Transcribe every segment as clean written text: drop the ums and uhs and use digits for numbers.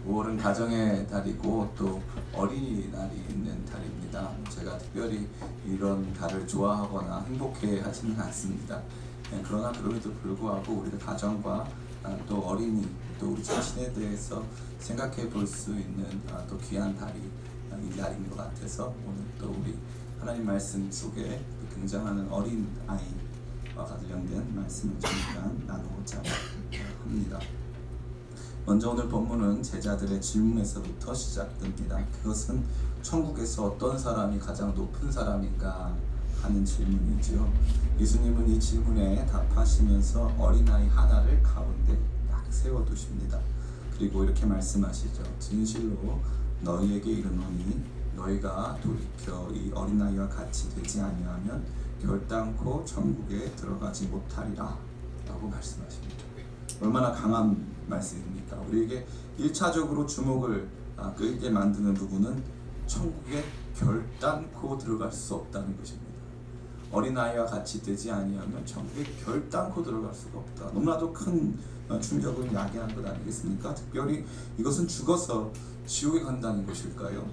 5월은 가정의 달이고 또 어린이날이 있는 달입니다. 제가 특별히 이런 달을 좋아하거나 행복해 하지는 않습니다. 그러나 그럼에도 불구하고 우리가 가정과 또 어린이 또 우리 자신에 대해서 생각해 볼 수 있는 또 귀한 달이 이 날인 것 같아서 오늘 또 우리 하나님 말씀 속에 등장하는 어린 아이와 관련된 말씀을 잠깐 나누고자 합니다. 먼저 오늘 본문은 제자들의 질문에서부터 시작됩니다. 그것은 천국에서 어떤 사람이 가장 높은 사람인가 하는 질문이죠. 예수님은 이 질문에 답하시면서 어린아이 하나를 가운데 딱 세워두십니다. 그리고 이렇게 말씀하시죠. 진실로 너희에게 이르노니 너희가 돌이켜 이 어린아이와 같이 되지 아니하면 결단코 천국에 들어가지 못하리라 라고 말씀하십니다. 얼마나 강한 말씀입니까? 우리에게 1차적으로 주목을 끌게 만드는 부분은 천국에 결단코 들어갈 수 없다는 것입니다. 어린아이와 같이 되지 아니하면 천국에 결단코 들어갈 수가 없다. 너무나도 큰 충격을 야기한 것 아니겠습니까? 특별히 이것은 죽어서 지옥에 간다는 것일까요?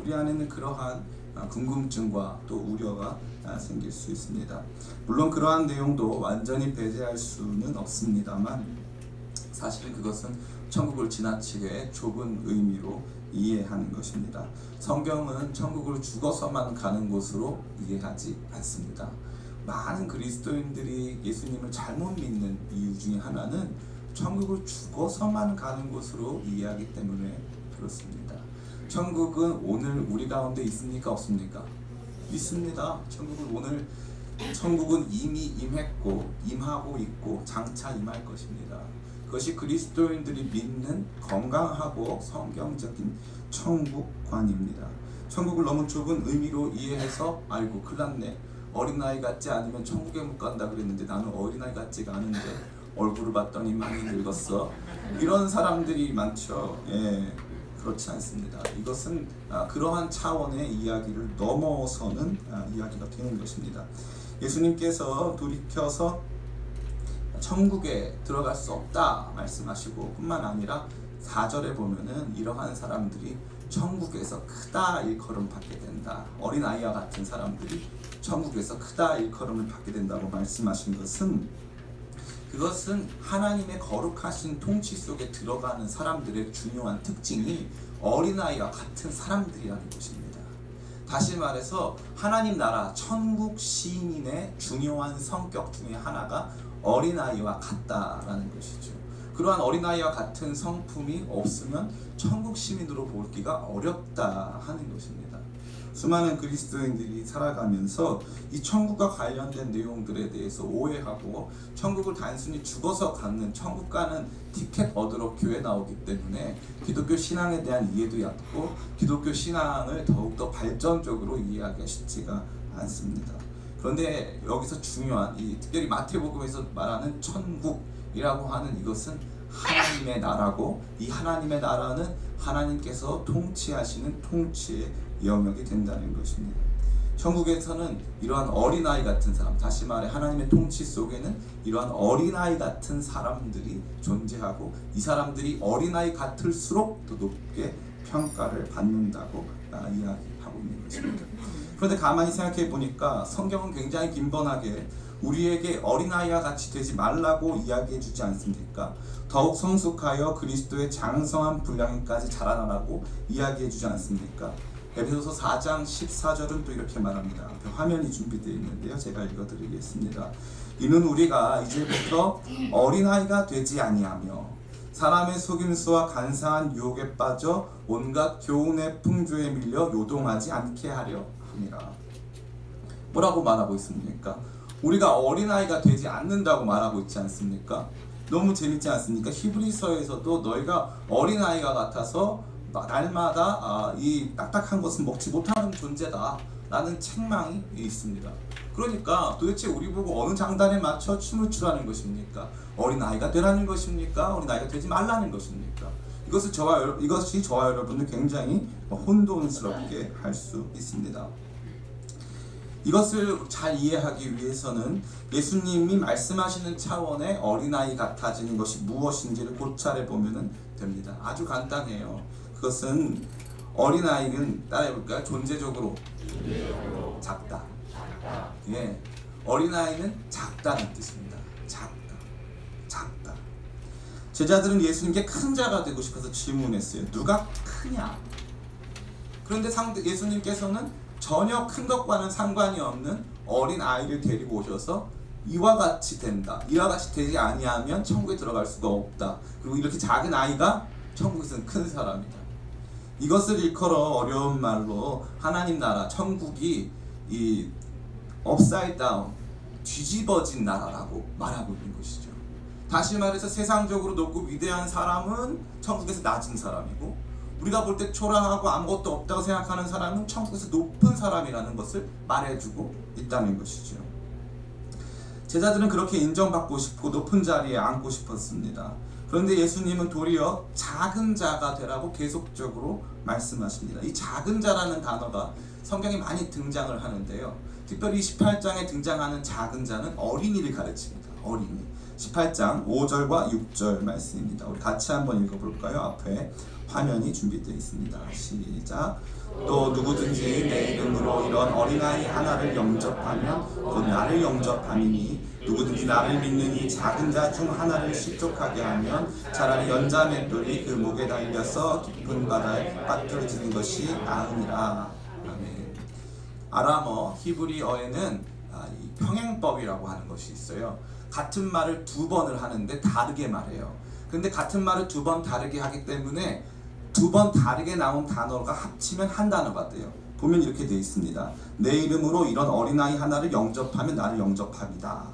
우리 안에는 그러한 궁금증과 또 우려가 생길 수 있습니다. 물론 그러한 내용도 완전히 배제할 수는 없습니다만 사실은 그것은 천국을 지나치게 좁은 의미로 이해하는 것입니다. 성경은 천국을 죽어서만 가는 곳으로 이해하지 않습니다. 많은 그리스도인들이 예수님을 잘못 믿는 이유 중에 하나는 천국을 죽어서만 가는 곳으로 이해하기 때문에 그렇습니다. 천국은 오늘 우리 가운데 있습니까? 없습니까? 있습니다. 천국은 이미 임했고 임하고 있고 장차 임할 것입니다. 그것이 그리스도인들이 믿는 건강하고 성경적인 천국관입니다. 천국을 너무 좁은 의미로 이해해서 아이고 큰일 났네, 어린아이 같지 않으면 천국에 못 간다 그랬는데 나는 어린아이 같지가 않은데 얼굴을 봤더니 많이 늙었어, 이런 사람들이 많죠. 그렇지 않습니다. 이것은 그러한 차원의 이야기를 넘어서는 이야기가 되는 것입니다. 예수님께서 돌이켜서 천국에 들어갈 수 없다 말씀하시고 뿐만 아니라 4절에 보면은 이러한 사람들이 천국에서 크다 일컬음 받게 된다. 어린아이와 같은 사람들이 천국에서 크다 일컬음을 받게 된다고 말씀하신 것은, 그것은 하나님의 거룩하신 통치 속에 들어가는 사람들의 중요한 특징이 어린아이와 같은 사람들이라는 것입니다. 다시 말해서 하나님 나라 천국 시민의 중요한 성격 중에 하나가 어린아이와 같다라는 것이죠. 그러한 어린아이와 같은 성품이 없으면 천국 시민으로 보기가 어렵다 하는 것입니다. 수많은 그리스도인들이 살아가면서 이 천국과 관련된 내용들에 대해서 오해하고 천국을 단순히 죽어서 가는, 천국 가는 티켓 얻으러 교회 나오기 때문에 기독교 신앙에 대한 이해도 얕고 기독교 신앙을 더욱더 발전적으로 이해하기가 쉽지가 않습니다. 그런데 여기서 중요한, 특별히 마태복음에서 말하는 천국이라고 하는 이것은 하나님의 나라고, 이 하나님의 나라는 하나님께서 통치하시는 통치의 영역이 된다는 것입니다. 천국에서는 이러한 어린아이 같은 사람, 다시 말해 하나님의 통치 속에는 이러한 어린아이 같은 사람들이 존재하고, 이 사람들이 어린아이 같을수록 더 높게 평가를 받는다고 이야기하고 있는 것입니다. 그런데 가만히 생각해 보니까 성경은 굉장히 빈번하게 우리에게 어린아이와 같이 되지 말라고 이야기해 주지 않습니까? 더욱 성숙하여 그리스도의 장성한 분량까지 자라나라고 이야기해 주지 않습니까? 에베소서 4장 14절은 또 이렇게 말합니다. 앞에 화면이 준비되어 있는데요, 제가 읽어드리겠습니다. 이는 우리가 이제부터 어린아이가 되지 아니하며 사람의 속임수와 간사한 유혹에 빠져 온갖 교훈의 풍조에 밀려 요동하지 않게 하려 합니다. 뭐라고 말하고 있습니까? 우리가 어린아이가 되지 않는다고 말하고 있지 않습니까? 너무 재밌지 않습니까? 히브리서에서도 너희가 어린아이가 같아서 날마다 이 딱딱한 것은 먹지 못하는 존재다 라는 책망이 있습니다. 그러니까 도대체 우리 보고 어느 장단에 맞춰 춤을 추라는 것입니까? 어린아이가 되라는 것입니까? 어린아이가 되지 말라는 것입니까? 이것이 저와 여러분을 굉장히 혼돈스럽게 할 수 있습니다. 이것을 잘 이해하기 위해서는 예수님이 말씀하시는 차원의 어린아이 같아지는 것이 무엇인지를 고찰해 보면 됩니다. 아주 간단해요. 그것은 어린아이는 따라해볼까요? 존재적으로 작다. 예, 어린아이는 작다는 뜻입니다. 작다. 제자들은 예수님께 큰 자가 되고 싶어서 질문했어요. 누가 크냐? 그런데 예수님께서는 전혀 큰 것과는 상관이 없는 어린 아이를 데리고 오셔서 이와 같이 된다. 이와 같이 되지 아니하면 천국에 들어갈 수가 없다. 그리고 이렇게 작은 아이가 천국에서는 큰 사람이다. 이것을 일컬어 어려운 말로 하나님 나라, 천국이 이 업사이드 다운, 뒤집어진 나라라고 말하고 있는 것이죠. 다시 말해서 세상적으로 높고 위대한 사람은 천국에서 낮은 사람이고, 우리가 볼 때 초라하고 아무것도 없다고 생각하는 사람은 천국에서 높은 사람이라는 것을 말해주고 있다는 것이죠. 제자들은 그렇게 인정받고 싶고 높은 자리에 앉고 싶었습니다. 그런데 예수님은 도리어 작은 자가 되라고 계속적으로 말씀하십니다. 이 작은 자라는 단어가 성경에 많이 등장을 하는데요. 특별히 18장에 등장하는 작은 자는 어린이를 가르칩니다. 어린이. 18장 5절과 6절 말씀입니다. 우리 같이 한번 읽어볼까요? 앞에 화면이 준비되어 있습니다. 시작. 또 누구든지 내 이름으로 이런 어린아이 하나를 영접하면 곧 나를 영접함이니, 누구든지 나를 믿는 이 작은 자 중 하나를 실족하게 하면 차라리 연자 맷돌이 그 목에 달려서 깊은 바다에 빠뜨려지는 것이 나으니라. 아멘. 아람어 히브리어에는 이 평행법이라고 하는 것이 있어요. 같은 말을 두 번을 하는데 다르게 말해요. 근데 같은 말을 두 번 다르게 하기 때문에 두 번 다르게 나온 단어가 합치면 한 단어가 돼요. 보면 이렇게 되어 있습니다. 내 이름으로 이런 어린아이 하나를 영접하면 나를 영접합니다.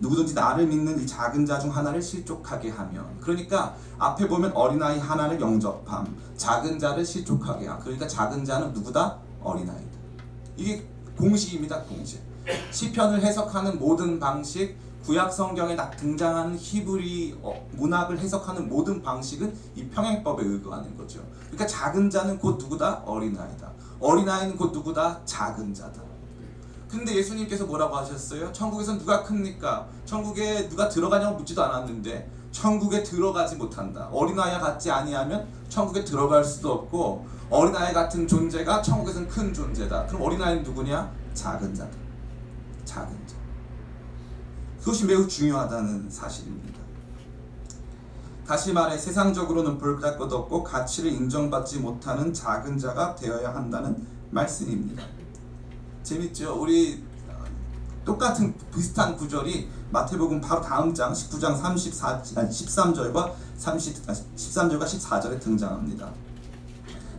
누구든지 나를 믿는 이 작은 자 중 하나를 실족하게 하면, 그러니까 앞에 보면 어린아이 하나를 영접함, 작은 자를 실족하게 함. 그러니까 작은 자는 누구다? 어린아이다. 이게 공식입니다. 공식. 시편을 해석하는 모든 방식, 구약 성경에 등장하는 히브리 문학을 해석하는 모든 방식은 이 평행법에 의거하는 거죠. 그러니까 작은 자는 곧 누구다? 어린아이다. 어린아이는 곧 누구다? 작은 자다. 근데 예수님께서 뭐라고 하셨어요? 천국에선 누가 큽니까? 천국에 누가 들어가냐고 묻지도 않았는데 천국에 들어가지 못한다. 어린아이와 같지 아니하면 천국에 들어갈 수도 없고, 어린아이 같은 존재가 천국에선 큰 존재다. 그럼 어린아이는 누구냐? 작은 자다. 작은 자. 그것이 매우 중요하다는 사실입니다. 다시 말해 세상적으로는 볼것 없고 가치를 인정받지 못하는 작은 자가 되어야 한다는 말씀입니다. 재밌죠? 우리 똑같은 비슷한 구절이 마태복음 바로 다음 장 19장 13절과 14절에 등장합니다.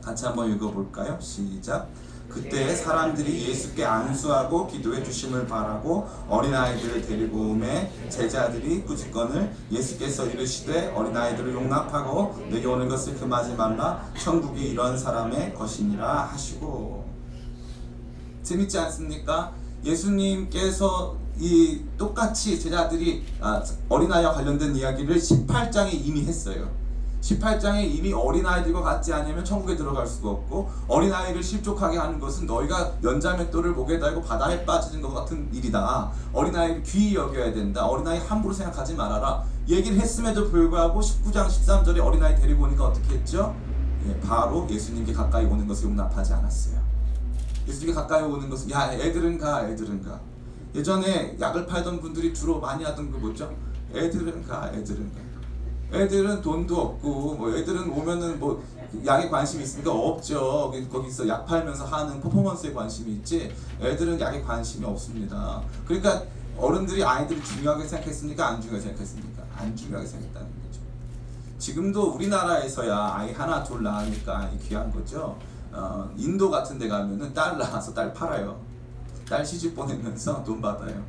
같이 한번 읽어볼까요? 시작. 그때 사람들이 예수께 안수하고 기도해 주심을 바라고 어린아이들을 데리고 오매 제자들이 꾸짖건을 예수께서 이르시되 어린아이들을 용납하고 내게 오는 것을 금하지 말라. 천국이 이런 사람의 것이니라 하시고. 재밌지 않습니까? 예수님께서 이 똑같이 제자들이 어린아이와 관련된 이야기를 18장에 이미 했어요. 18장에 이미 어린아이들과 같지 않으면 천국에 들어갈 수가 없고, 어린아이를 실족하게 하는 것은 너희가 연자맷돌을 목에 달고 바다에 빠지는 것 같은 일이다. 어린아이를 귀히 여겨야 된다. 어린아이 함부로 생각하지 말아라. 얘기를 했음에도 불구하고 19장 13절에 어린아이 데리고 오니까 어떻게 했죠? 바로 예수님께 가까이 오는 것을 용납하지 않았어요. 예수님께 가까이 오는 것은 야 애들은 가. 예전에 약을 팔던 분들이 주로 많이 하던 거 뭐죠? 애들은 가. 애들은 돈도 없고, 뭐 애들은 오면은 뭐 약에 관심이 있으니까 없죠. 거기서 약 팔면서 하는 퍼포먼스에 관심이 있지, 애들은 약에 관심이 없습니다. 그러니까 어른들이 아이들을 중요하게 생각했습니까? 안 중요하게 생각했습니까? 안 중요하게 생각했다는 거죠. 지금도 우리나라에서야 아이 하나 둘 낳으니까 귀한 거죠. 인도 같은 데 가면은 딸 낳아서 딸 팔아요. 딸 시집 보내면서 돈 받아요.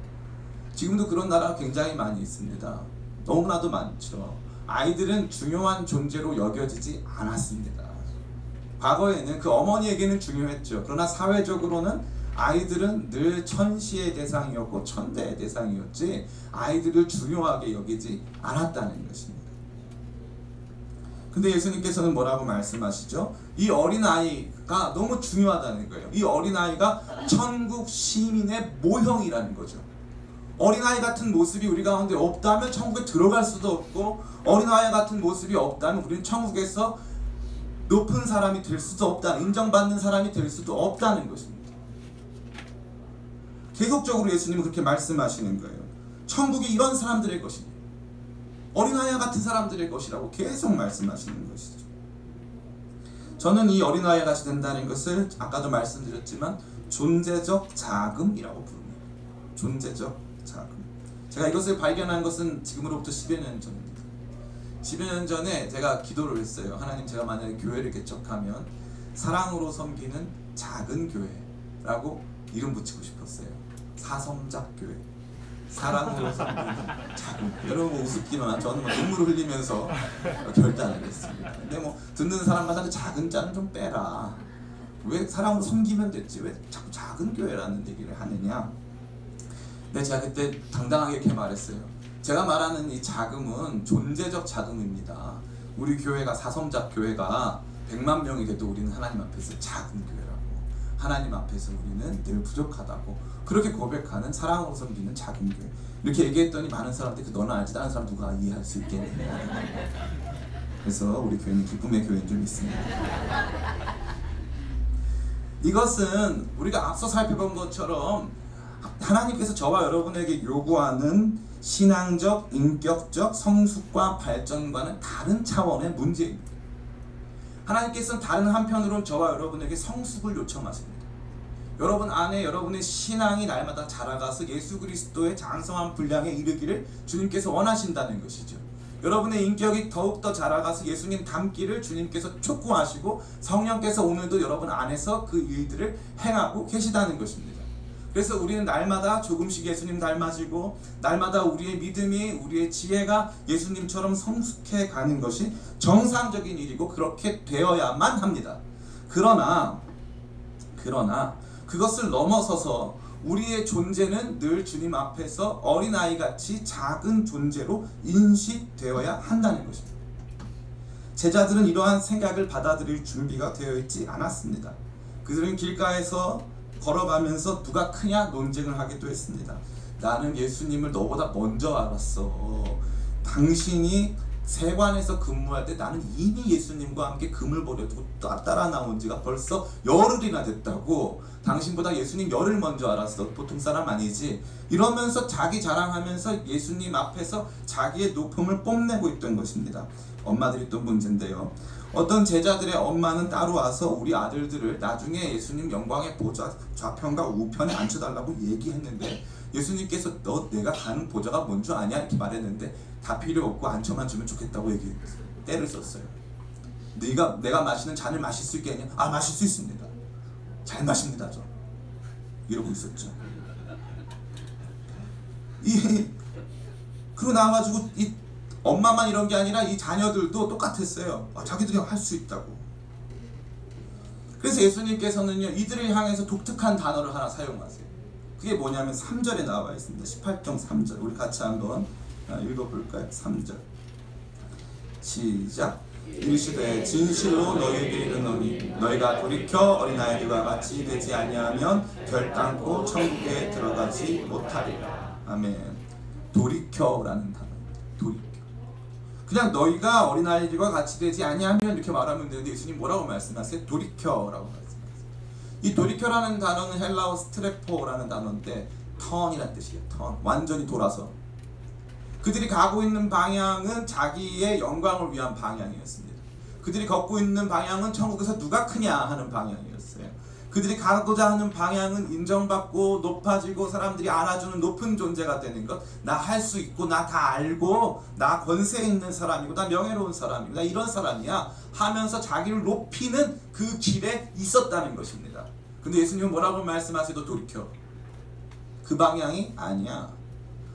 지금도 그런 나라가 굉장히 많이 있습니다. 너무나도 많죠. 아이들은 중요한 존재로 여겨지지 않았습니다. 과거에는 그 어머니에게는 중요했죠. 그러나 사회적으로는 아이들은 늘 천시의 대상이었고 천대의 대상이었지 아이들을 중요하게 여기지 않았다는 것입니다. 근데 예수님께서는 뭐라고 말씀하시죠? 이 어린아이가 너무 중요하다는 거예요. 이 어린아이가 천국 시민의 모형이라는 거죠. 어린아이 같은 모습이 우리 가운데 없다면 천국에 들어갈 수도 없고, 어린아이 같은 모습이 없다면 우리는 천국에서 높은 사람이 될 수도 없다, 인정받는 사람이 될 수도 없다는 것입니다. 계속적으로 예수님은 그렇게 말씀하시는 거예요. 천국이 이런 사람들의 것이니, 어린아이 같은 사람들의 것이라고 계속 말씀하시는 것이죠. 저는 이 어린아이 같이 된다는 것을 아까도 말씀드렸지만 존재적 자금이라고 부릅니다. 존재적 자금. 제가 이것을 발견한 것은 지금으로부터 10여 년 전입니다. 10여 년 전에 제가 기도를 했어요. 하나님, 제가 만약에 교회를 개척하면 사랑으로 섬기는 작은 교회라고 이름 붙이고 싶었어요. 사성작 교회. 사랑으로 섬기는 작은 교회. 여러분 뭐 우습기만, 저는 눈물을 흘리면서 결단을 했습니다. 근데 뭐 듣는 사람마다 작은 자는 좀 빼라. 왜 사랑으로 섬기면 됐지, 왜 자꾸 작은 교회라는 얘기를 하느냐. 근데 제가 그때 당당하게 이렇게 말했어요. 제가 말하는 이 자금은 존재적 자금입니다. 우리 교회가, 사성작 교회가 100만 명이 돼도 우리는 하나님 앞에서 작은 교회라고, 하나님 앞에서 우리는 늘 부족하다고 그렇게 고백하는, 사랑으로 섬기는 작은 교회, 이렇게 얘기했더니 많은 사람들이 그 너는 알지, 다른 사람 누가 이해할 수 있겠느냐. 그래서 우리 교회는 기쁨의 교회인 줄 믿습니다. 이것은 우리가 앞서 살펴본 것처럼 하나님께서 저와 여러분에게 요구하는 신앙적, 인격적 성숙과 발전과는 다른 차원의 문제입니다. 하나님께서는 다른 한편으로는 저와 여러분에게 성숙을 요청하십니다. 여러분 안에 여러분의 신앙이 날마다 자라가서 예수 그리스도의 장성한 분량에 이르기를 주님께서 원하신다는 것이죠. 여러분의 인격이 더욱더 자라가서 예수님 닮기를 주님께서 촉구하시고 성령께서 오늘도 여러분 안에서 그 일들을 행하고 계시다는 것입니다. 그래서 우리는 날마다 조금씩 예수님 닮아지고, 날마다 우리의 믿음이, 우리의 지혜가 예수님처럼 성숙해 가는 것이 정상적인 일이고 그렇게 되어야만 합니다. 그러나 그것을 넘어서서 우리의 존재는 늘 주님 앞에서 어린아이같이 작은 존재로 인식되어야 한다는 것입니다. 제자들은 이러한 생각을 받아들일 준비가 되어 있지 않았습니다. 그들은 길가에서 걸어가면서 누가 크냐 논쟁을 하기도 했습니다. 나는 예수님을 너보다 먼저 알았어. 당신이 세관에서 근무할 때 나는 이미 예수님과 함께 금을 버려두고 따라 나온 지가 벌써 열흘이나 됐다고. 당신보다 예수님 열흘 먼저 알았어. 보통 사람 아니지. 이러면서 자기 자랑하면서 예수님 앞에서 자기의 높음을 뽐내고 있던 것입니다. 엄마들이 또 문제인데요. 어떤 제자들의 엄마는 따로 와서 우리 아들들을 나중에 예수님 영광의 보좌 좌편과 우편에 앉혀달라고 얘기했는데, 예수님께서 너 내가 가는 보좌가 뭔 줄 아냐 이렇게 말했는데, 다 필요 없고 앉혀만 주면 좋겠다고 얘기했어요. 때를 썼어요. 내가 마시는 잔을 마실 수 있겠냐? 아, 마실 수 있습니다. 잘 마십니다 저. 이러고 있었죠. 그러고 나와가지고 이 엄마만 이런 게 아니라 이 자녀들도 똑같았어요. 자기들이 할 수 있다고. 그래서 예수님께서는요, 이들을 향해서 독특한 단어를 하나 사용하세요. 그게 뭐냐면 3절에 나와 있습니다. 18.3절. 우리 같이 한번 읽어볼까요? 3절 시작. 이르시되 진실로 너희에게 이르노니 너희가 돌이켜 어린아이들과 같이 되지 아니하면 결단코 천국에 들어가지 못하리라. 아멘. 돌이켜라는 단어입니다. 돌이켜. 그냥 너희가 어린아이들과 같이 되지 아니하면 이렇게 말하면 되는데, 예수님 뭐라고 말씀하세요? 돌이켜라고 말씀하세요. 이 돌이켜라는 단어는 헬라어 스트레포라는 단어인데 턴이란 뜻이에요. 턴. 완전히 돌아서. 그들이 가고 있는 방향은 자기의 영광을 위한 방향이었습니다. 그들이 걷고 있는 방향은 천국에서 누가 크냐 하는 방향이었어요. 그들이 가고자 하는 방향은 인정받고 높아지고 사람들이 알아주는 높은 존재가 되는 것. 나 할 수 있고, 나 다 알고, 나 권세 있는 사람이고, 나 명예로운 사람이고, 나 이런 사람이야 하면서 자기를 높이는 그 길에 있었다는 것입니다. 근데 예수님은 뭐라고 말씀하세요? 너 돌이켜. 그 방향이 아니야.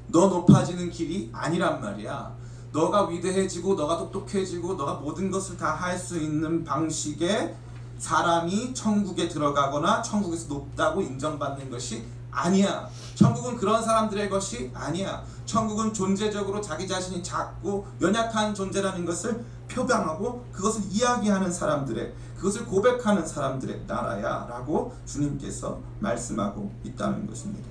너 높아지는 길이 아니란 말이야. 너가 위대해지고, 너가 똑똑해지고, 너가 모든 것을 다 할 수 있는 방식의 사람이 천국에 들어가거나 천국에서 높다고 인정받는 것이 아니야. 천국은 그런 사람들의 것이 아니야. 천국은 존재적으로 자기 자신이 작고 연약한 존재라는 것을 표방하고 그것을 이야기하는 사람들의, 그것을 고백하는 사람들의 나라야 라고 주님께서 말씀하고 있다는 것입니다.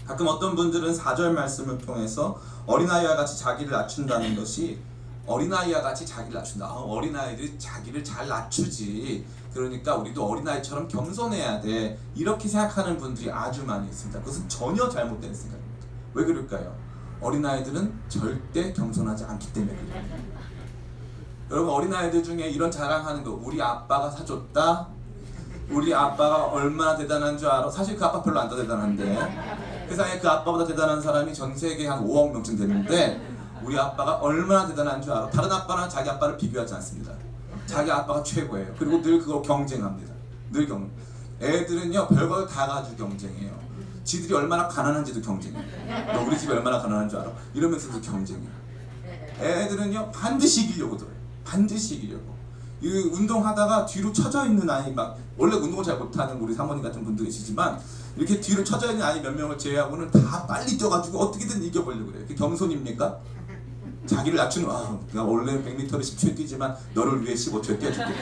가끔 어떤 분들은 4절 말씀을 통해서 어린아이와 같이 자기를 낮춘다는 것이 어린아이와 같이 자기를 낮춘다. 어린아이들이 자기를 잘 낮추지. 그러니까 우리도 어린아이처럼 겸손해야 돼. 이렇게 생각하는 분들이 아주 많이 있습니다. 그것은 전혀 잘못된 생각입니다. 왜 그럴까요? 어린아이들은 절대 겸손하지 않기 때문에 그래요. 여러분, 어린아이들 중에 이런 자랑하는 거, 우리 아빠가 사줬다, 우리 아빠가 얼마나 대단한 줄 알아? 사실 그 아빠 별로 안 더 대단한데, 세상에 그 아빠보다 대단한 사람이 전 세계에 한 5억 명쯤 되는데 우리 아빠가 얼마나 대단한 줄 알아? 다른 아빠랑 자기 아빠를 비교하지 않습니다. 자기 아빠가 최고예요. 그리고 늘 그거 경쟁합니다. 늘 애들은요, 별걸 다 가지고 경쟁해요. 지들이 얼마나 가난한지도 경쟁해요. 너 우리 집이 얼마나 가난한 줄 알아? 이러면서도 경쟁해요. 애들은요, 반드시 이기려고 들어요. 반드시 이기려고. 이 운동하다가 뒤로 처져 있는 아이, 막 원래 운동을 잘 못하는 우리 사모님 같은 분도 계시지만 이렇게 뒤로 처져 있는 아이 몇 명을 제외하고는 다 빨리 뛰어가지고 어떻게든 이겨보려고 그래요. 그게 겸손입니까? 자기를 낮추는, 내가 원래 100m를 10초에 뛰지만 너를 위해 15초에 뛰어줄게.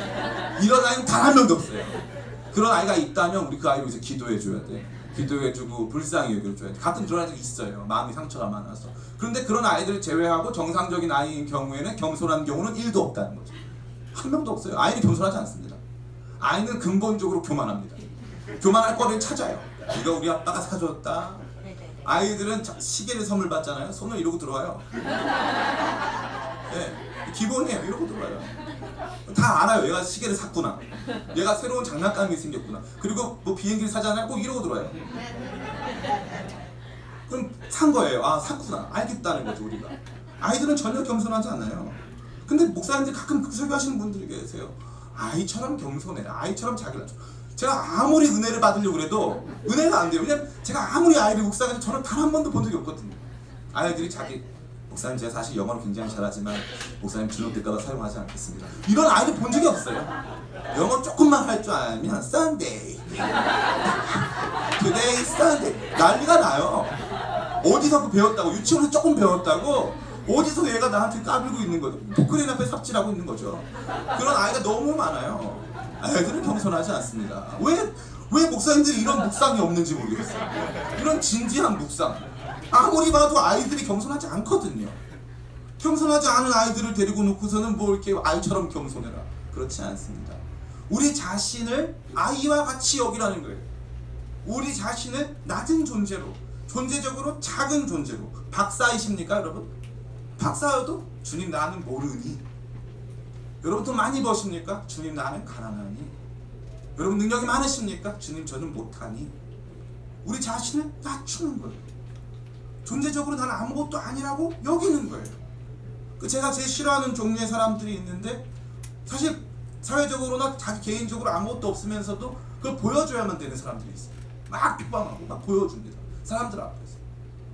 이런 아이는 단 한 명도 없어요. 그런 아이가 있다면 우리 그 아이를 위해서 기도해줘야 돼. 기도해주고 불쌍히 여겨줘야 돼. 가끔 그런 아이들이 있어요. 마음이 상처가 많아서. 그런데 그런 아이들을 제외하고 정상적인 아이인 경우에는 겸손한 경우는 1도 없다는 거죠. 한 명도 없어요. 아이는 겸손하지 않습니다. 아이는 근본적으로 교만합니다. 교만할 거리를 찾아요. 이거 우리 아빠가 사줬다. 아이들은 시계를 선물 받잖아요. 손을 이러고 들어와요. 네, 기본이에요. 이러고 들어와요. 다 알아요. 얘가 시계를 샀구나. 얘가 새로운 장난감이 생겼구나. 그리고 뭐 비행기를 사잖아요. 꼭 이러고 들어와요. 그럼 산 거예요. 아, 샀구나. 알겠다는 거죠, 우리가. 아이들은 전혀 겸손하지 않아요. 근데 목사님들 가끔 설교하시는 분들이 계세요. 아이처럼 겸손해라. 아이처럼 자기를 낮춰. 제가 아무리 은혜를 받으려고 해도 은혜가 안 돼요. 왜냐면 제가 아무리 아이를 묵상해도 저는 단 한 번도 본 적이 없거든요. 아이들이 자기, 목사님 제가 사실 영어를 굉장히 잘하지만 목사님 주눅들까봐 사용하지 않겠습니다. 이런 아이를 본 적이 없어요. 영어 조금만 할 줄 알면 Sunday, Today Sunday 난리가 나요. 어디서 배웠다고, 유치원에서 조금 배웠다고, 어디서 얘가 나한테 까불고 있는 거죠. 포크레인 앞에 삽질하고 있는 거죠. 그런 아이가 너무 많아요. 아이들은 겸손하지 않습니다. 왜 목사님들이 이런 묵상이 없는지 모르겠어요. 이런 진지한 묵상. 아무리 봐도 아이들이 겸손하지 않거든요. 겸손하지 않은 아이들을 데리고 놓고서는 뭐 이렇게 아이처럼 겸손해라. 그렇지 않습니다. 우리 자신을 아이와 같이 여기라는 거예요. 우리 자신을 낮은 존재로, 존재적으로 작은 존재로. 박사이십니까, 여러분? 박사여도 주님 나는 모르니. 여러분 돈 많이 버십니까? 주님 나는 가난하니. 여러분 능력이 많으십니까? 주님 저는 못하니. 우리 자신을 낮추는 거예요. 존재적으로 나는 아무것도 아니라고 여기는 거예요. 제가 제일 싫어하는 종류의 사람들이 있는데, 사실 사회적으로나 자기 개인적으로 아무것도 없으면서도 그걸 보여줘야만 되는 사람들이 있어요. 막 빅방하고 막 보여줍니다. 사람들 앞에서.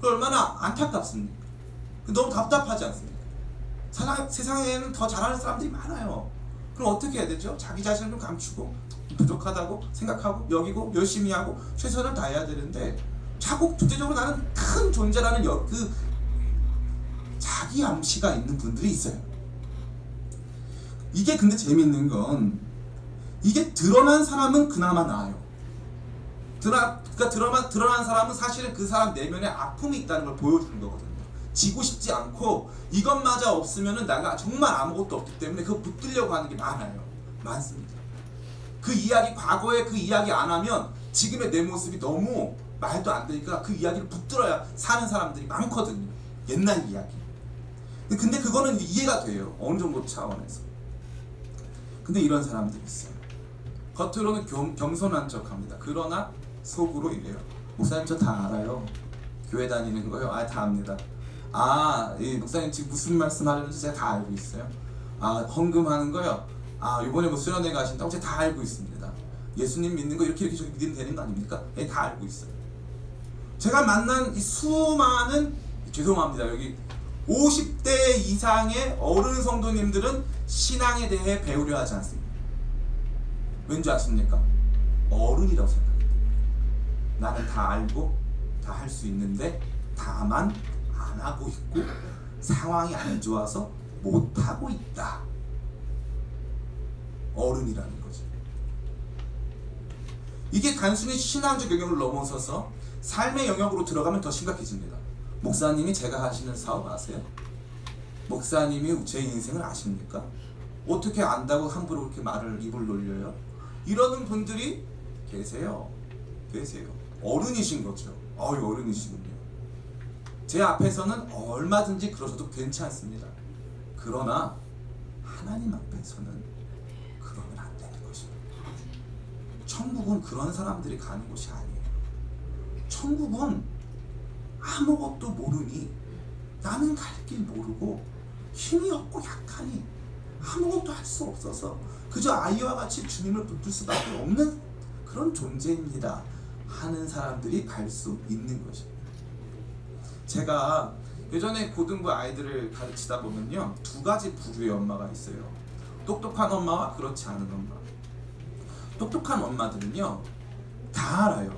그 얼마나 안타깝습니까? 너무 답답하지 않습니까? 세상에는 더 잘하는 사람들이 많아요. 그럼 어떻게 해야 되죠? 자기 자신을 좀 감추고 부족하다고 생각하고 여기고 열심히 하고 최선을 다해야 되는데, 자꾸 존재적으로 나는 큰 존재라는 그 자기 암시가 있는 분들이 있어요. 이게 근데 재밌는 건, 이게 드러난 사람은 그나마 나아요. 그러니까 드러난 사람은 사실은 그 사람 내면에 아픔이 있다는 걸 보여주는 거거든요. 지고 싶지 않고 이것마저 없으면은 내가 정말 아무것도 없기 때문에 그거 붙들려고 하는 게 많아요. 많습니다. 그 이야기, 과거에 그 이야기 안 하면 지금의 내 모습이 너무 말도 안 되니까 그 이야기를 붙들어야 사는 사람들이 많거든요. 옛날 이야기. 근데 그거는 이해가 돼요. 어느 정도 차원에서. 근데 이런 사람들이 있어요. 겉으로는 겸손한 척합니다. 그러나 속으로 이래요. 목사님 저 다 알아요. 교회 다니는 거요? 다 압니다. 목사님 지금 무슨 말씀 하려는지 제가 다 알고 있어요. 헌금하는 거요? 이번에 뭐 수련회 가신다고 제가 다 알고 있습니다. 예수님 믿는 거 이렇게 저렇게 믿으면 되는 거 아닙니까? 다 알고 있어요. 제가 만난 이 수많은, 죄송합니다, 여기 50대 이상의 어른 성도님들은 신앙에 대해 배우려 하지 않습니다. 왠지 아십니까? 어른이라고 생각해요. 나는 다 알고 다 할 수 있는데 다만 안 하고 있고 상황이 안 좋아서 못 하고 있다. 어른이라는 거죠. 이게 단순히 신앙적 영역을 넘어서서 삶의 영역으로 들어가면 더 심각해집니다. 목사님이 제가 하시는 사업 아세요? 목사님이 제 인생을 아십니까? 어떻게 안다고 함부로 그렇게 말을 입을 놀려요? 이러는 분들이 계세요. 어른이신 거죠. 어른이시군요. 제 앞에서는 얼마든지 그러셔도 괜찮습니다. 그러나 하나님 앞에서는 그러면 안 되는 것입니다. 천국은 그런 사람들이 가는 곳이 아니에요. 천국은 아무것도 모르니, 나는 갈 길 모르고 힘이 없고 약하니 아무것도 할 수 없어서 그저 아이와 같이 주님을 붙들 수밖에 없는 그런 존재입니다 하는 사람들이 갈 수 있는 것입니다. 제가 예전에 고등부 아이들을 가르치다 보면요, 두 가지 부류의 엄마가 있어요. 똑똑한 엄마와 그렇지 않은 엄마. 똑똑한 엄마들은요, 다 알아요.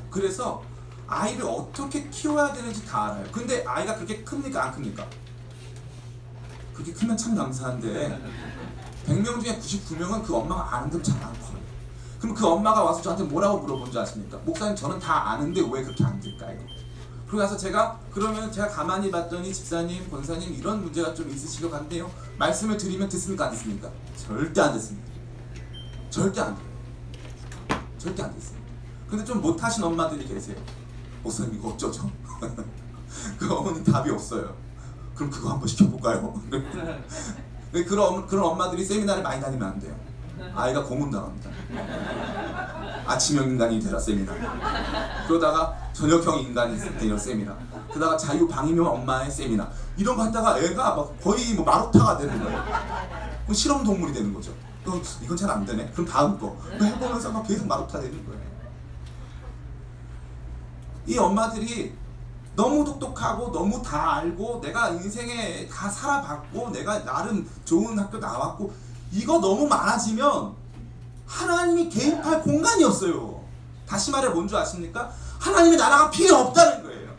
그래서 아이를 어떻게 키워야 되는지 다 알아요. 근데 아이가 그렇게 큽니까? 안 큽니까? 그렇게 크면 참 감사한데 100명 중에 99명은 그 엄마가 아는 듯 잘 안 커요. 그럼 그 엄마가 와서 저한테 뭐라고 물어본 줄 아십니까? 목사님, 저는 다 아는데 왜 그렇게 안 될까요? 그러고 나서 제가 가만히 봤더니, 집사님, 권사님, 이런 문제가 좀 있으신 것 같네요. 말씀을 드리면 듣습니까? 안 듣습니까? 절대 안 듣습니다. 절대 안 듣습니다. 근데 좀 못하신 엄마들이 계세요. 목사님, 이거 어쩌죠? 그 어머니 답이 없어요. 그럼 그거 한번 시켜볼까요? 그런 엄마들이 세미나를 많이 다니면 안 돼요. 아이가 고문당합니다. 아침형 인간이 되라 세미나, 그러다가 저녁형 인간이 되라 세미나, 그러다가 자유방임형 엄마의 세미나, 이런 거 하다가 애가 막 거의 뭐 마루타가 되는 거예요. 그럼 실험 동물이 되는 거죠. 이건 잘 안 되네. 그럼 다음 거 해보면서 막 계속 마루타 되는 거예요. 이 엄마들이 너무 똑똑하고 너무 다 알고, 내가 인생에 다 살아봤고, 내가 나름 좋은 학교 나왔고, 이거 너무 많아지면 하나님이 개입할 공간이 없어요. 다시 말해 뭔 줄 아십니까? 하나님의 나라가 필요 없다는 거예요.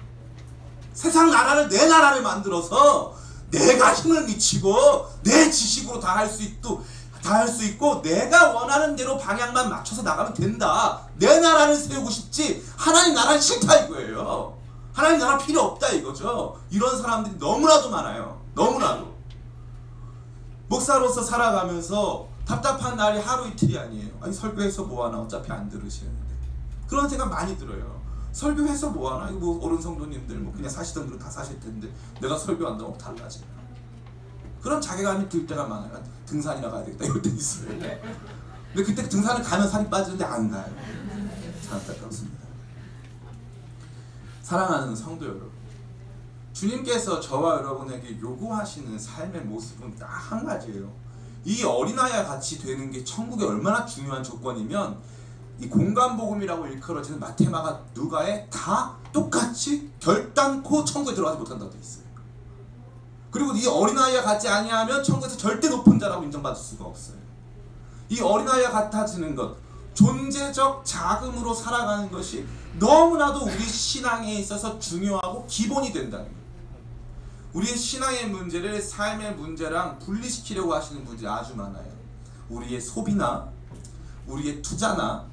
세상 나라를 내 나라를 만들어서 내가 힘을 미치고 내 지식으로 다 할 수 있고 내가 원하는 대로 방향만 맞춰서 나가면 된다. 내 나라를 세우고 싶지 하나님 나라는 싫다 이거예요. 하나님 나라 필요 없다 이거죠. 이런 사람들이 너무나도 많아요. 너무나도. 목사로서 살아가면서 답답한 날이 하루 이틀이 아니에요. 아니, 설교해서 뭐하나, 어차피 안 들으시는데. 그런 생각 많이 들어요. 설교해서 뭐하나, 뭐 어른 성도님들 뭐 그냥 사시던 대로 다 사실 텐데 내가 설교한다고 달라지나. 그런 자괴감이 들 때가 많아요. 등산이나 가야 되겠다 이럴 때 있어요. 근데 그때 등산을 가면 살이 빠지는데 안 가요. 참 안타깝습니다. 사랑하는 성도 여러분, 주님께서 저와 여러분에게 요구하시는 삶의 모습은 딱 한 가지예요. 이 어린아이와 같이 되는 게 천국에 얼마나 중요한 조건이면, 이 공간복음이라고 일컬어지는 마태, 마가, 누가에 다 똑같이 결단코 천국에 들어가지 못한다고 되어 있어요. 그리고 이 어린아이와 같지 아니하면 천국에서 절대 높은 자라고 인정받을 수가 없어요. 이 어린아이와 같아지는 것, 존재적 자금으로 살아가는 것이 너무나도 우리 신앙에 있어서 중요하고 기본이 된다는 거예요. 우리의 신앙의 문제를 삶의 문제랑 분리시키려고 하시는 분들이 아주 많아요. 우리의 소비나 우리의 투자나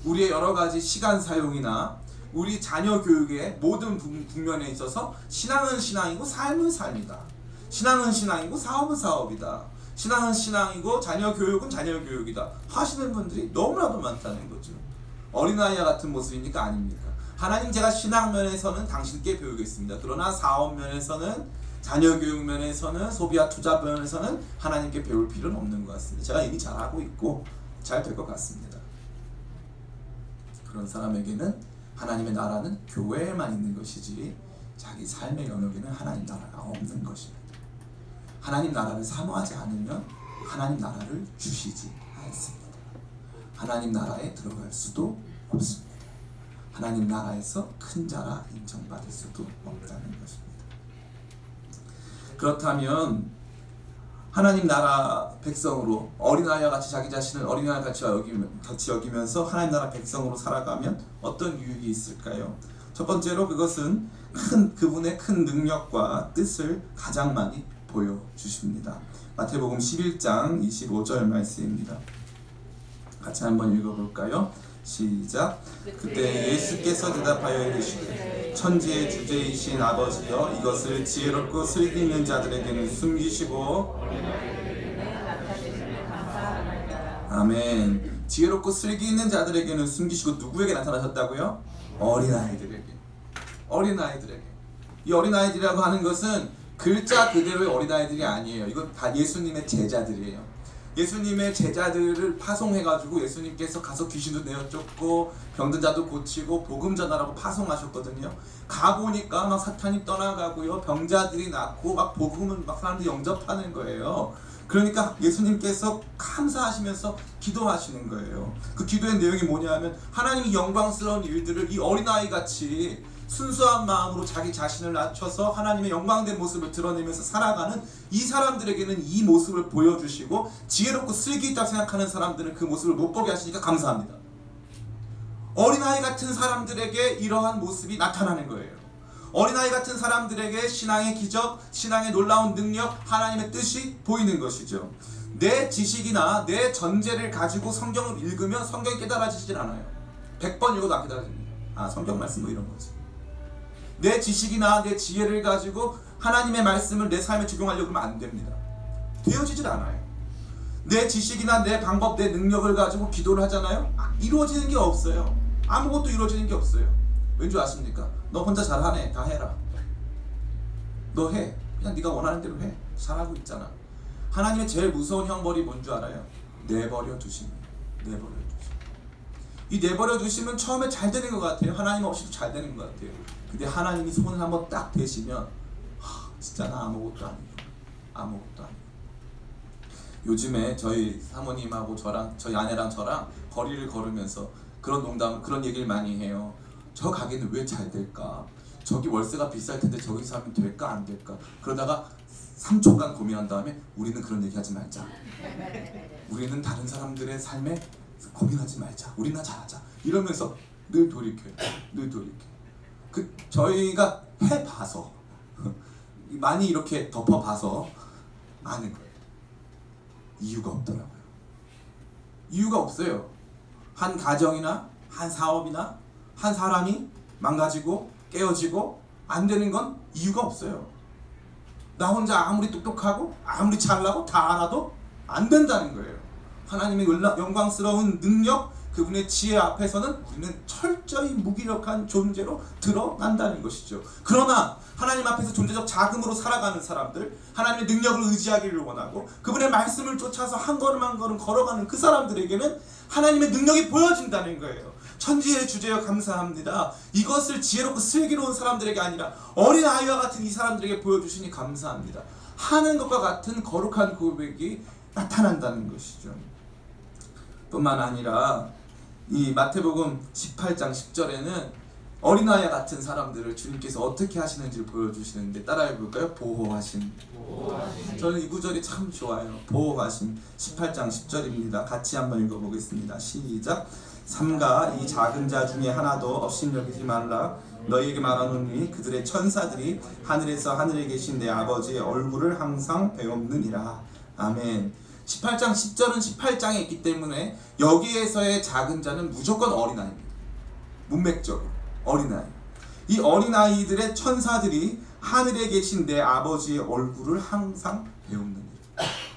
우리의 여러 가지 시간 사용이나 우리 자녀 교육의 모든 국면에 있어서 신앙은 신앙이고 삶은 삶이다. 신앙은 신앙이고 사업은 사업이다. 신앙은 신앙이고 자녀 교육은 자녀 교육이다 하시는 분들이 너무나도 많다는 거죠. 어린아이와 같은 모습입니까? 아닙니까? 하나님, 제가 신앙 면에서는 당신께 배우겠습니다. 그러나 사업 면에서는, 자녀 교육 면에서는, 소비와 투자 면에서는 하나님께 배울 필요는 없는 것 같습니다. 제가 이미 잘하고 있고 잘 될 것 같습니다. 그런 사람에게는 하나님의 나라는 교회에만 있는 것이지 자기 삶의 영역에는 하나님 나라가 없는 것입니다. 하나님 나라를 사모하지 않으면 하나님 나라를 주시지 않습니다. 하나님 나라에 들어갈 수도 없습니다. 하나님 나라에서 큰 자라 인정받을 수도 없다는 것입니다. 그렇다면 하나님 나라 백성으로, 어린아이와 같이 자기 자신을 어린아이와 같이 여기면서 하나님 나라 백성으로 살아가면 어떤 유익이 있을까요? 첫 번째로 그것은 그분의 큰 능력과 뜻을 가장 많이 보여주십니다. 마태복음 11장 25절 말씀입니다. 같이 한번 읽어볼까요? 시작. 그때 예수께서 대답하여 이르시되 천지의 주제이신 아버지여 이것을 지혜롭고 슬기 있는 자들에게는 숨기시고 아멘. 지혜롭고 슬기 있는 자들에게는 숨기시고 누구에게 나타나셨다고요? 어린아이들에게. 어린아이들에게. 이 어린아이들이라고 하는 것은 글자 그대로의 어린아이들이 아니에요. 이건 다 예수님의 제자들이에요. 예수님의 제자들을 파송해가지고 예수님께서 가서 귀신도 내어쫓고 병든 자도 고치고 복음 전하라고 파송하셨거든요. 가보니까 막 사탄이 떠나가고요, 병자들이 낫고 막 복음을 막 사람들이 영접하는 거예요. 그러니까 예수님께서 감사하시면서 기도하시는 거예요. 그 기도의 내용이 뭐냐면 하나님이 영광스러운 일들을 이 어린아이 같이 순수한 마음으로 자기 자신을 낮춰서 하나님의 영광된 모습을 드러내면서 살아가는 이 사람들에게는 이 모습을 보여주시고, 지혜롭고 슬기 있다고 생각하는 사람들은 그 모습을 못 보게 하시니까 감사합니다. 어린아이 같은 사람들에게 이러한 모습이 나타나는 거예요. 어린아이 같은 사람들에게 신앙의 기적, 신앙의 놀라운 능력, 하나님의 뜻이 보이는 것이죠. 내 지식이나 내 전제를 가지고 성경을 읽으면 성경이 깨달아지질 않아요. 100번 읽어도 안 깨달아집니다. 아, 성경 말씀 뭐 이런 거지. 내 지식이나 내 지혜를 가지고 하나님의 말씀을 내 삶에 적용하려고 하면 안 됩니다. 되어지질 않아요. 내 지식이나 내 방법, 내 능력을 가지고 기도를 하잖아요. 이루어지는 게 없어요. 아무것도 이루어지는 게 없어요. 왠지 아십니까? 너 혼자 잘하네. 다 해라. 너 해. 그냥 네가 원하는 대로 해. 잘하고 있잖아. 하나님의 제일 무서운 형벌이 뭔 줄 알아요? 내버려 두십니다. 내버려 두심. 이 내버려 두시면 처음에 잘 되는 것 같아요. 하나님 없이도 잘 되는 것 같아요. 근데 하나님이 손을 한번 딱 대시면 진짜 나 아무것도 아니고, 아무것도 아니고. 요즘에 저희 사모님하고 저랑, 저희 아내랑 저랑 거리를 걸으면서 그런 농담, 그런 얘기를 많이 해요. 저 가게는 왜 잘 될까? 저기 월세가 비쌀 텐데 저기서 하면 될까 안 될까? 그러다가 3초간 고민한 다음에 우리는 그런 얘기 하지 말자. 우리는 다른 사람들의 삶에 고민하지 말자. 우리나 잘하자. 이러면서 늘 돌이켜요. 늘 돌이켜요. 저희가 해봐서 많이 이렇게 덮어봐서 아는 거예요. 이유가 없더라고요. 이유가 없어요. 한 가정이나 한 사업이나 한 사람이 망가지고 깨어지고 안 되는 건 이유가 없어요. 나 혼자 아무리 똑똑하고 아무리 잘나고 다 알아도 안 된다는 거예요. 하나님의 영광스러운 능력, 그분의 지혜 앞에서는 우리는 철저히 무기력한 존재로 드러난다는 것이죠. 그러나 하나님 앞에서 존재적 자금으로 살아가는 사람들, 하나님의 능력을 의지하기를 원하고 그분의 말씀을 쫓아서 한 걸음 한 걸음 걸어가는 그 사람들에게는 하나님의 능력이 보여진다는 거예요. 천지의 주제여 감사합니다. 이것을 지혜롭고 슬기로운 사람들에게 아니라 어린아이와 같은 이 사람들에게 보여주시니 감사합니다 하는 것과 같은 거룩한 고백이 나타난다는 것이죠. 뿐만 아니라 이 마태복음 18장 10절에는 어린아이 같은 사람들을 주님께서 어떻게 하시는지를 보여주시는데 따라해 볼까요? 보호하심. 저는 이 구절이 참 좋아요. 보호하심. 18장 10절입니다. 같이 한번 읽어보겠습니다. 시작. 삼가 이 작은 자 중에 하나도 업신여기지 말라. 너희에게 말하노니 그들의 천사들이 하늘에서 하늘에 계신 내 아버지의 얼굴을 항상 배옵느니라. 아멘. 18장 10절은 18장에 있기 때문에 여기에서의 작은 자는 무조건 어린아이입니다. 문맥적으로 어린아이. 이 어린아이들의 천사들이 하늘에 계신 내 아버지의 얼굴을 항상 배우느니라.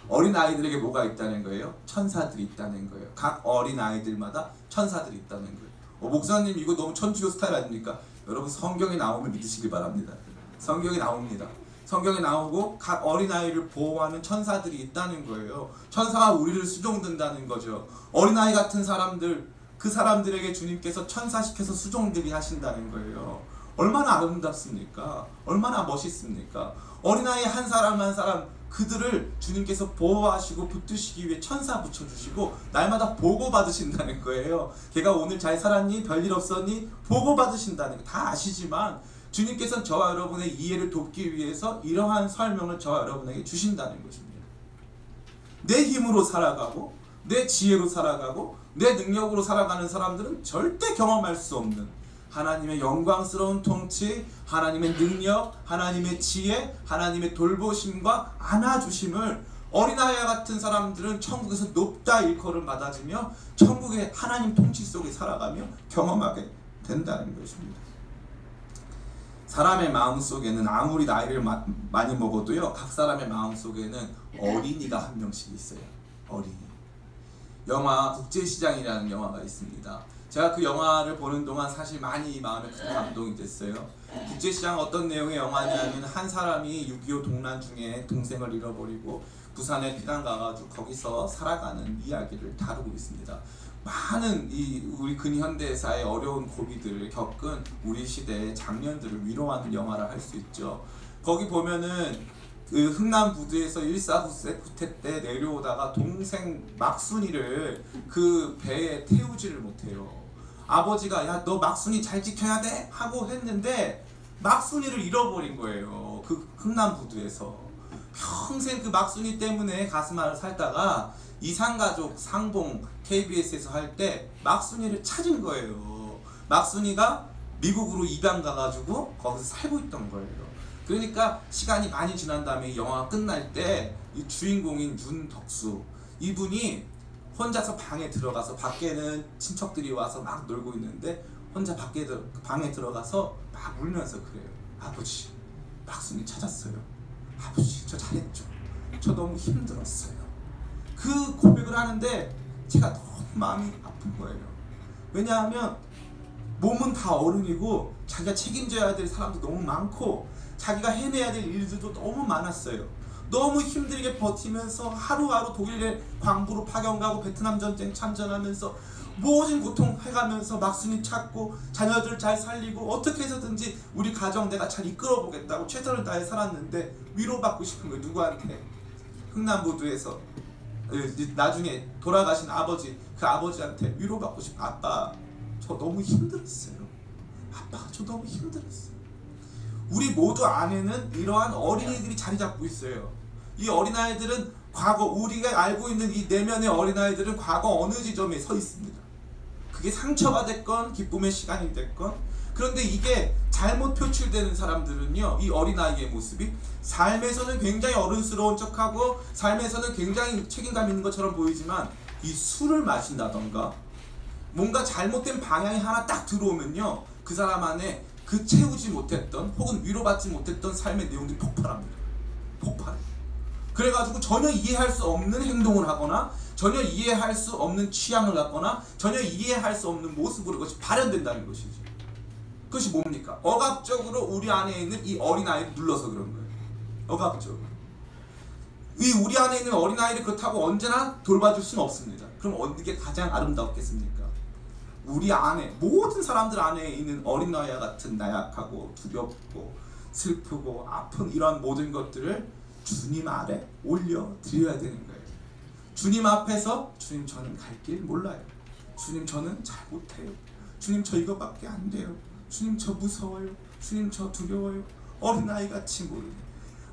어린아이들에게 뭐가 있다는 거예요? 천사들이 있다는 거예요. 각 어린아이들마다 천사들이 있다는 거예요. 목사님 이거 너무 천주교 스타일 아닙니까? 여러분 성경에 나오면 믿으시길 바랍니다. 성경에 나옵니다. 성경에 나오고 각 어린아이를 보호하는 천사들이 있다는 거예요. 천사가 우리를 수종든다는 거죠. 어린아이 같은 사람들, 그 사람들에게 주님께서 천사시켜서 수종들이 하신다는 거예요. 얼마나 아름답습니까? 얼마나 멋있습니까? 어린아이 한 사람 한 사람 그들을 주님께서 보호하시고 붙드시기 위해 천사 붙여주시고 날마다 보고받으신다는 거예요. 걔가 오늘 잘 살았니? 별일 없었니? 보고받으신다는 거 다 아시지만 주님께서는 저와 여러분의 이해를 돕기 위해서 이러한 설명을 저와 여러분에게 주신다는 것입니다. 내 힘으로 살아가고 내 지혜로 살아가고 내 능력으로 살아가는 사람들은 절대 경험할 수 없는 하나님의 영광스러운 통치, 하나님의 능력, 하나님의 지혜, 하나님의 돌보심과 안아주심을 어린아이와 같은 사람들은 천국에서 높다 일컬음 받아주며 천국의 하나님 통치 속에 살아가며 경험하게 된다는 것입니다. 사람의 마음속에는 아무리 나이를 많이 먹어도요, 각 사람의 마음속에는 어린이가 한 명씩 있어요. 어린이. 영화 국제시장이라는 영화가 있습니다. 제가 그 영화를 보는 동안 사실 많이 마음에 큰 감동이 됐어요. 국제시장 어떤 내용의 영화냐면, 한 사람이 6.25 동란 중에 동생을 잃어버리고 부산에 피난 가가지고 거기서 살아가는 이야기를 다루고 있습니다. 많은 우리 근현대사의 어려운 고비들을 겪은 우리 시대의 장년들을 위로하는 영화를 할 수 있죠. 거기 보면은 그 흥남부두에서 149세 구태 때 내려오다가 동생 막순이를 그 배에 태우지를 못해요. 아버지가 야 너 막순이 잘 지켜야 돼 하고 했는데 막순이를 잃어버린 거예요. 그 흥남부두에서 평생 그 막순이 때문에 가슴앓아 살다가 이상가족 상봉 KBS에서 할 때 막순이를 찾은 거예요. 막순이가 미국으로 입양 가가지고 거기서 살고 있던 거예요. 그러니까 시간이 많이 지난 다음에 이 영화가 끝날 때 이 주인공인 윤덕수, 이분이 혼자서 방에 들어가서, 밖에는 친척들이 와서 막 놀고 있는데 혼자 방에 들어가서 막 울면서 그래요. 아버지, 막순이 찾았어요. 아버지, 저 잘했죠. 저 너무 힘들었어요. 그 고백을 하는데 제가 너무 마음이 아픈 거예요. 왜냐하면 몸은 다 어른이고 자기가 책임져야 될 사람도 너무 많고 자기가 해내야 될 일들도 너무 많았어요. 너무 힘들게 버티면서 하루하루 독일에 광부로 파견 가고 베트남 전쟁 참전하면서 모든 고통 해가면서 막순이 찾고 자녀들 잘 살리고 어떻게 해서든지 우리 가정 내가 잘 이끌어 보겠다고 최선을 다해 살았는데 위로받고 싶은 거예요. 누구한테? 흥남부두에서 나중에 돌아가신 아버지, 그 아버지한테 위로받고 싶어. 아빠, 저 너무 힘들었어요. 아빠, 저 너무 힘들었어요. 우리 모두 안에는 이러한 어린이들이 자리 잡고 있어요. 이 어린아이들은 과거, 우리가 알고 있는 이 내면의 어린아이들은 과거 어느 지점에 서 있습니다. 그게 상처가 됐건 기쁨의 시간이 됐건. 그런데 이게 잘못 표출되는 사람들은요, 이 어린아이의 모습이 삶에서는 굉장히 어른스러운 척하고 삶에서는 굉장히 책임감 있는 것처럼 보이지만, 이 술을 마신다던가 뭔가 잘못된 방향이 하나 딱 들어오면요, 그 사람 안에 그 채우지 못했던 혹은 위로받지 못했던 삶의 내용들이 폭발합니다. 폭발해. 그래가지고 전혀 이해할 수 없는 행동을 하거나 전혀 이해할 수 없는 취향을 갖거나 전혀 이해할 수 없는 모습으로 그것이 발현된다는 것이지. 그것이 뭡니까? 억압적으로 우리 안에 있는 이 어린아이를 눌러서 그런 거예요. 억압적으로. 우리 안에 있는 어린아이를 그렇다고 언제나 돌봐줄 수는 없습니다. 그럼 어디게 가장 아름답겠습니까? 우리 안에, 모든 사람들 안에 있는 어린아이와 같은 나약하고 두렵고 슬프고 아픈 이런 모든 것들을 주님 아래 올려드려야 되는 거예요. 주님 앞에서, 주님 저는 갈 길 몰라요. 주님 저는 잘 못해요. 주님 저 이거밖에 안 돼요. 주님 저 무서워요. 주님 저 두려워요. 어린아이같이 모르네.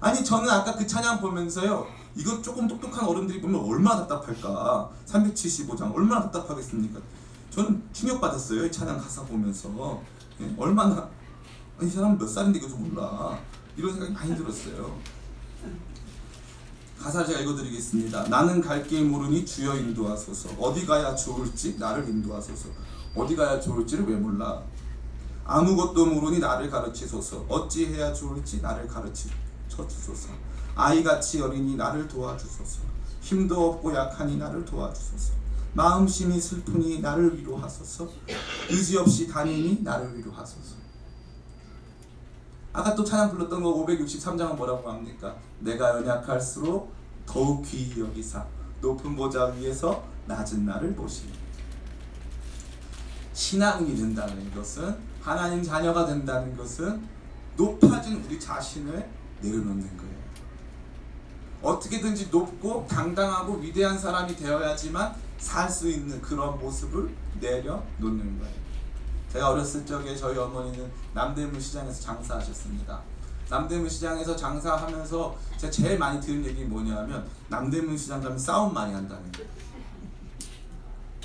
아니, 저는 아까 그 찬양 보면서요, 이거 조금 똑똑한 어른들이 보면 얼마나 답답할까. 375장 얼마나 답답하겠습니까? 저는 충격받았어요. 이 찬양 가사 보면서. 얼마나, 이 사람 몇 살인데 이거 좀 몰라, 이런 생각이 많이 들었어요. 가사를 제가 읽어드리겠습니다. 나는 갈 길 모르니 주여 인도하소서. 어디 가야 좋을지 나를 인도하소서. 어디 가야 좋을지를 왜 몰라. 아무것도 모르니 나를 가르치소서. 어찌해야 좋을지 나를 가르쳐주소서. 아이같이 어리니 나를 도와주소서. 힘도 없고 약하니 나를 도와주소서. 마음심이 슬프니 나를 위로하소서. 의지 없이 다니니 나를 위로하소서. 아까 또 찬양 불렀던 거 563장은 뭐라고 합니까? 내가 연약할수록 더욱 귀히 여기사 높은 보좌 위에서 낮은 나를 보시니. 신앙이 된다는 것은, 하나님 자녀가 된다는 것은 높아진 우리 자신을 내려놓는 거예요. 어떻게든지 높고 당당하고 위대한 사람이 되어야지만 살 수 있는 그런 모습을 내려놓는 거예요. 제가 어렸을 적에 저희 어머니는 남대문 시장에서 장사하셨습니다. 남대문 시장에서 장사하면서 제가 제일 많이 들은 얘기 뭐냐면, 남대문 시장 가면 싸움 많이 한다는 거예요.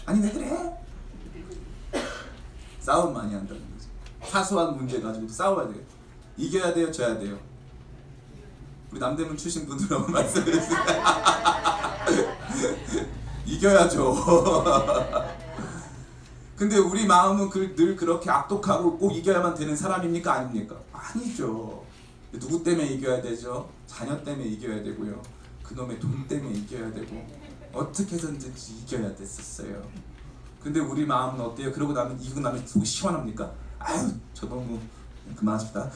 아니 왜 그래? 싸움 많이 한다는 거죠. 사소한 문제 가지고 싸워야 돼요. 이겨야 돼요, 져야 돼요. 우리 남대문 출신 분들하고 말씀해주세요. 이겨야죠. 근데 우리 마음은 늘 그렇게 악독하고 꼭 이겨야만 되는 사람입니까? 아닙니까? 아니죠. 누구 때문에 이겨야 되죠? 자녀 때문에 이겨야 되고요. 그놈의 돈 때문에 이겨야 되고 어떻게 해서든지 이겨야 됐었어요. 근데 우리 마음은 어때요? 그러고 나면 이기고 나면 속이 시원합니까? 아유, 저 너무 그만합시다.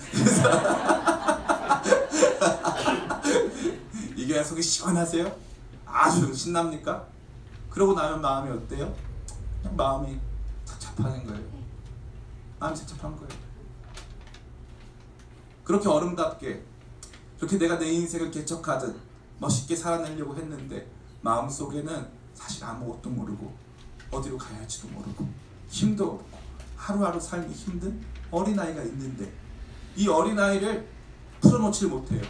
이겨야 속이 시원하세요? 아주 신납니까? 그러고 나면 마음이 어때요? 그냥 마음이 착잡한 거예요. 마음이 착잡한 거예요. 그렇게 어른답게 그렇게 내가 내 인생을 개척하듯 멋있게 살아내려고 했는데 마음속에는 사실 아무것도 모르고 어디로 가야 할지도 모르고 힘도 없고 하루하루 살기 힘든 어린아이가 있는데 이 어린아이를 풀어놓질 못해요.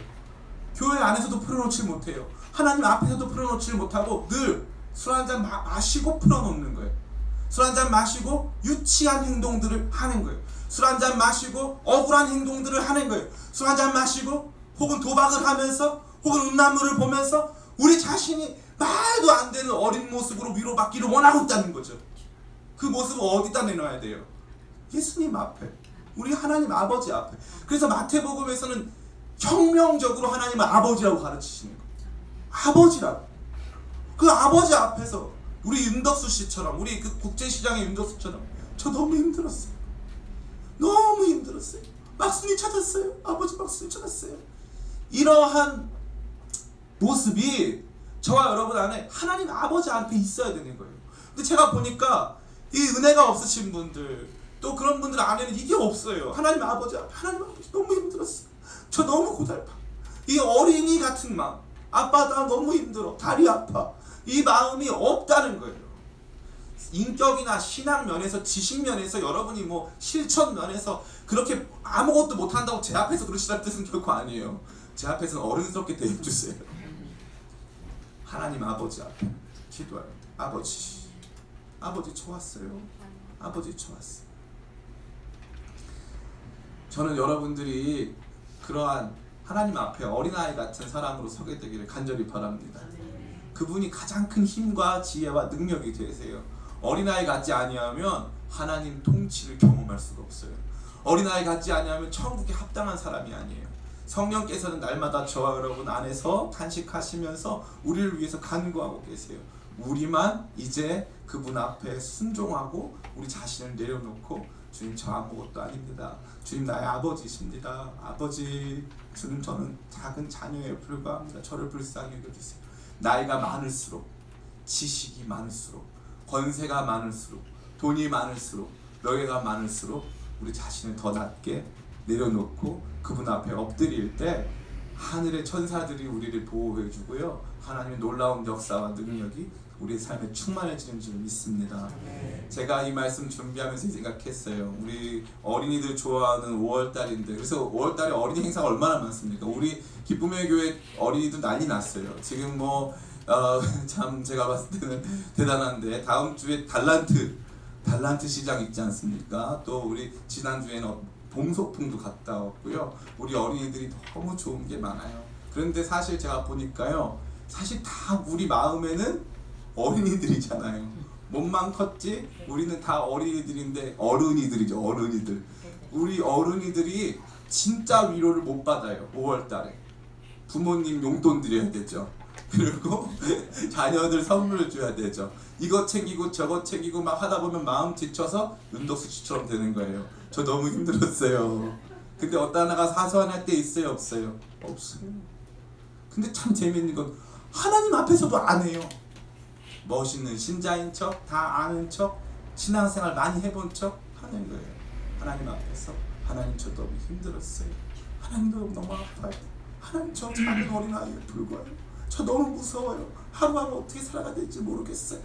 교회 안에서도 풀어놓질 못해요. 하나님 앞에서도 풀어놓질 못하고 늘 술 한잔 마시고 풀어놓는 거예요. 술 한잔 마시고 유치한 행동들을 하는 거예요. 술 한잔 마시고 억울한 행동들을 하는 거예요. 술 한잔 마시고 혹은 도박을 하면서 혹은 음란물을 보면서 우리 자신이 말도 안 되는 어린 모습으로 위로받기를 원하고 있다는 거죠. 그 모습을 어디다 내놔야 돼요? 예수님 앞에, 우리 하나님 아버지 앞에. 그래서 마태복음에서는 혁명적으로 하나님을 아버지라고 가르치시는 거예요. 아버지라고. 그 아버지 앞에서 우리 윤덕수 씨처럼, 우리 그 국제시장의 윤덕수처럼 저 너무 힘들었어요. 너무 힘들었어요. 막순이 찾았어요. 아버지 막순이 찾았어요. 이러한 모습이 저와 여러분 안에 하나님 아버지 앞에 있어야 되는 거예요. 근데 제가 보니까 이 은혜가 없으신 분들, 또 그런 분들 안에는 이게 없어요. 하나님 아버지 앞에, 하나님 아버지 너무 힘들었어요. 저 너무 고달파. 이 어린이 같은 마음, 아빠 나 너무 힘들어, 다리 아파, 이 마음이 없다는 거예요. 인격이나 신앙 면에서, 지식 면에서, 여러분이 뭐 실천 면에서 그렇게 아무것도 못한다고 제 앞에서 그러시다는 뜻은 결코 아니에요. 제 앞에서는 어른스럽게 대해주세요. 하나님 아버지 앞에 기도해요. 아버지 좋았어요. 아버지 좋았어요. 저는 여러분들이 그러한 하나님 앞에 어린아이 같은 사람으로 서게 되기를 간절히 바랍니다. 그분이 가장 큰 힘과 지혜와 능력이 되세요. 어린아이 같지 아니하면 하나님 통치를 경험할 수가 없어요. 어린아이 같지 아니하면 천국에 합당한 사람이 아니에요. 성령께서는 날마다 저와 여러분 안에서 탄식하시면서 우리를 위해서 간구하고 계세요. 우리만 이제 그분 앞에 순종하고 우리 자신을 내려놓고 주님 저 아무것도 아닙니다. 주님 나의 아버지십니다. 아버지, 주님 저는 작은 자녀에 불과합니다. 저를 불쌍히 여겨주세요. 나이가 많을수록, 지식이 많을수록, 권세가 많을수록, 돈이 많을수록, 명예가 많을수록 우리 자신을 더 낮게 내려놓고 그분 앞에 엎드릴 때 하늘의 천사들이 우리를 보호해주고요, 하나님의 놀라운 역사와 능력이 우리의 삶에 충만해지는 줄 믿습니다. 제가 이 말씀 준비하면서 생각했어요. 우리 어린이들 좋아하는 5월달인데, 그래서 5월달에 어린이 행사가 얼마나 많습니까? 우리 기쁨의 교회 어린이들 난리 났어요. 지금 뭐 참 제가 봤을 때는 대단한데, 다음 주에 달란트 시장 있지 않습니까? 또 우리 지난주에는 봄소풍도 갔다 왔고요. 우리 어린이들이 너무 좋은 게 많아요. 그런데 사실 제가 보니까요, 사실 다 우리 마음에는 어린이들이잖아요. 몸만 컸지 우리는 다 어린이들인데, 어른이들이죠. 어른이들. 우리 어른이들이 진짜 위로를 못 받아요. 5월달에 부모님 용돈 드려야 되죠. 그리고 자녀들 선물을 줘야 되죠. 이거 챙기고 저거 챙기고 막 하다 보면 마음 지쳐서 윤덕수 씨처럼 되는 거예요. 저 너무 힘들었어요. 근데 어디다 나가 사소한할 때 있어요, 없어요? 없어요. 근데 참 재밌는 건 하나님 앞에서도 안 해요. 멋있는 신자인 척, 다 아는 척, 신앙생활 많이 해본 척 하는 거예요. 하나님 앞에서 하나님 저 너무 힘들었어요. 하나님 너무 아파요. 하나님 저 작은 어린아이에 불과해요. 저 너무 무서워요. 하루하루 어떻게 살아가야 될지 모르겠어요.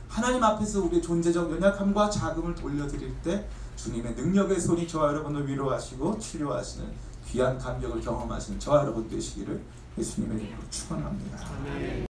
하나님 앞에서 우리의 존재적 연약함과 자금을 돌려드릴 때 주님의 능력의 손이 저와 여러분을 위로하시고 치료하시는 귀한 감격을 경험하시는 저와 여러분 되시기를 예수님의 이름으로 축원합니다.